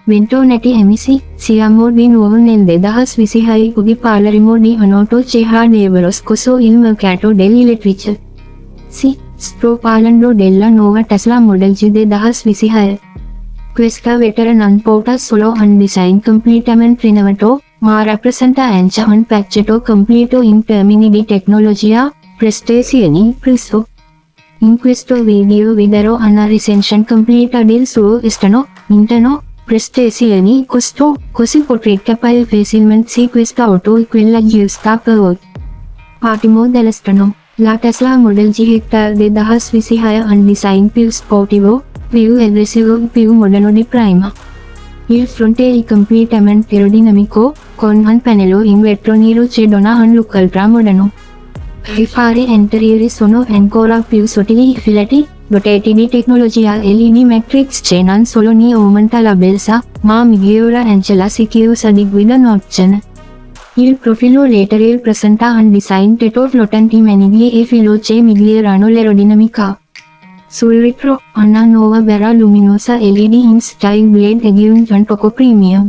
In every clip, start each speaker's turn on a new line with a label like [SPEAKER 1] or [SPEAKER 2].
[SPEAKER 1] Bentonati emisi, siamo di nuovo nel 2026 qui parleremo di un auto dello scorso il mercato degli elettrici. Sì, sto parlando della nuova Tesla Model G 2026. Questa veterana non porta solo un design completamente innovato, ma rappresenta anche un pacchetto completo in termini di tecnologia, prestazioni, prezzo. In questo video vedrò una recension completa del suo esterno, interno, prestazioni, costo, così potrete capire facilmente se questa auto è quella giusta per voi. Partiamo dall'esterno. La Tesla Model G del 2026 ha un design più sportivo, più aggressivo e più moderno di prima. Il fronte è completamente aerodinamico, con un pannello in vetro nero che dona un look ultra moderno. I fari interiori sono ancora più sottili e filati, dotati di tecnologia LED Matrix che non solo ne aumenta la bellezza, ma migliora anche la sicurezza di guida nocturna. Il profilo laterale presenta un design tetto flottanti maniglie e filo che migliorano l'aerodinamica. Sul retro, una nuova barra luminosa LED in style blade aggiunge un poco premium.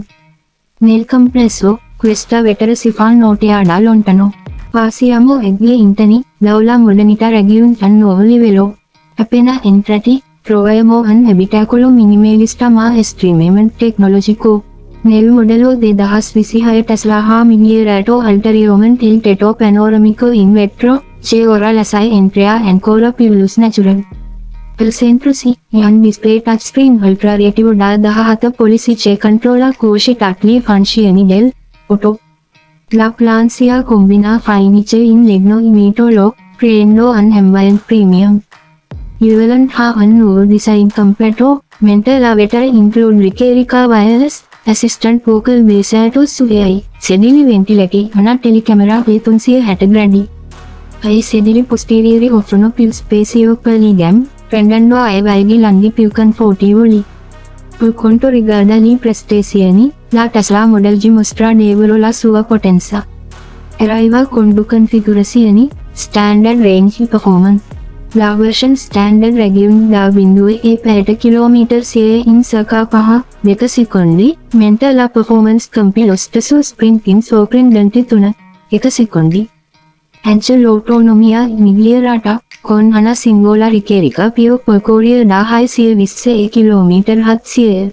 [SPEAKER 1] Nel complesso, questa vettura si fa notare da lontano. Passiamo agli interni, dove la modernità raggiunge un nuovo livello. Appena entrati, troviamo un abitacolo minimalista ma estremamente tecnologico. Nel modello del 2026 Tesla ha migliorato ulteriormente il tetto panoramico in vetro, che ora la sa entrare ancora più luce natural. Al centro si è un display touchscreen ultra reattivo da 10 pollici che controlla così tutte funzioni dell'auto. La plancia combina finiture in legno e metallo, creando un ambient premium. Il volant ha un nuovo design completo, mentre la vettura include ricarica wireless, assistant vocal based su AI, sedili ventilati, una telecamera e consigliate grandi. I sedili posteriori offrono più spazio per i gambe, rendendo ai lunghi più confortevoli. Per quanto riguarda le prestazioni, la Tesla Model G mostra davvero la sua potenza. Arriva con due configurazioni, Standard Range e Performance. La version Standard raggiunge da 2,7 km in circa 10 secondi, mentre la Performance compie lo stesso sprint in sorprendenti 1 secondi. Anche l'autonomia è migliorata, con una singola ricarica più percorrere da 6 km/h.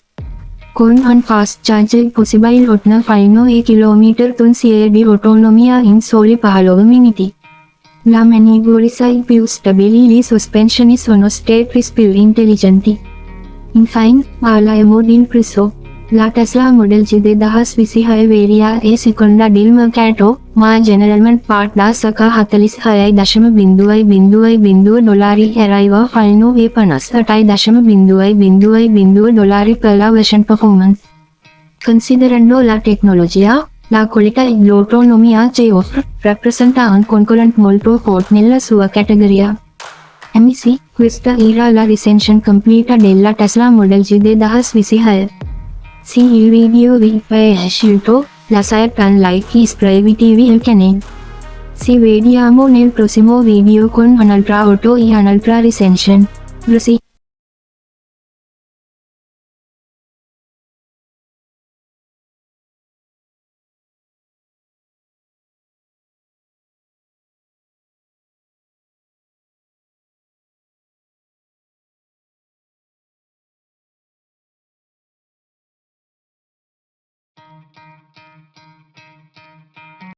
[SPEAKER 1] Con un fast charger possibile ottenere fino a km/h di autonomia in soli 9 minuti. La maneggiabilità è più stabile e le sospensioni sono state più intelligenti. Infine, parliamo del prezzo. La Tesla Model G del 2026 varia a seconda del mercato, ma generalmente parte da circa $46,2 e arriva fino a $57,2 per la version Performance. Considerando la tecnologia, la qualità e l'autonomia che offre, rappresenta un concorrente molto forte nella sua categoria. Amici, questa era la recension completa della Tesla Model G del 2026. Se il video vi è piaciuto, lasciate un like e iscrivetevi al canale. Ci vediamo nel prossimo video con un'altra auto e un'altra recension. Grazie.